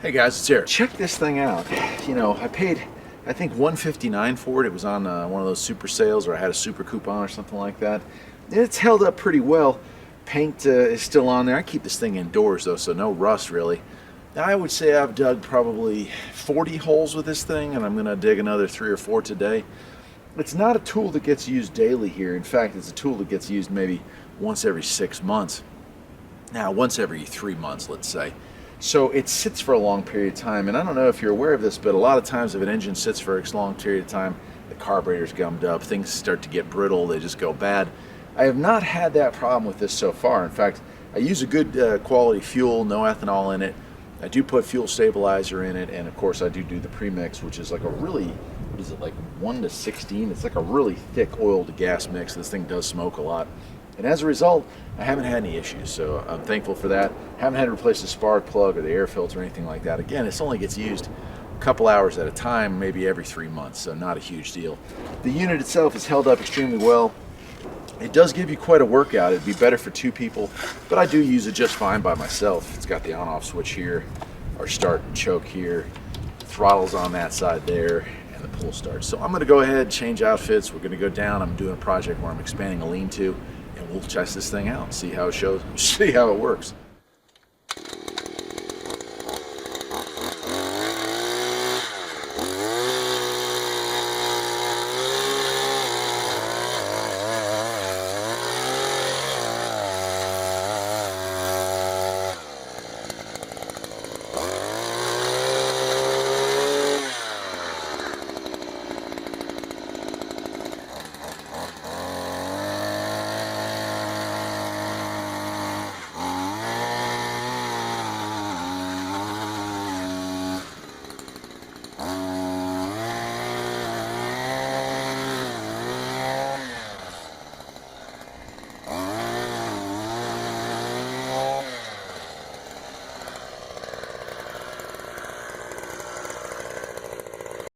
Hey guys, it's Eric. Check this thing out. You know, I paid, I think $159 for it. It was on one of those super sales, or I had a super coupon or something like that. It's held up pretty well. Paint is still on there. I keep this thing indoors though, so no rust really. I would say I've dug probably 40 holes with this thing, and I'm gonna dig another 3 or 4 today. It's not a tool that gets used daily here. In fact, it's a tool that gets used maybe once every 6 months. Now, once every 3 months, let's say. So it sits for a long period of time, and I don't know if you're aware of this, but a lot of times if an engine sits for a long period of time, the carburetor's gummed up, things start to get brittle, they just go bad. I have not had that problem with this so far. In fact, I use a good quality fuel, no ethanol in it. I do put fuel stabilizer in it, and of course I do the premix, which is like a really, what is it, like 1:16? It's like a really thick oil to gas mix. This thing does smoke a lot. And as a result, I haven't had any issues, so I'm thankful for that. Haven't had to replace the spark plug or the air filter or anything like that. Again, this only gets used a couple hours at a time, maybe every 3 months, so not a huge deal. The unit itself is held up extremely well. It does give you quite a workout. It'd be better for 2 people, but I do use it just fine by myself. It's got the on-off switch here, our start and choke here, throttle's on that side there, and the pull start. So I'm gonna go ahead, change outfits. We're gonna go down. I'm doing a project where I'm expanding a lean-to, and we'll test this thing out and see how it works.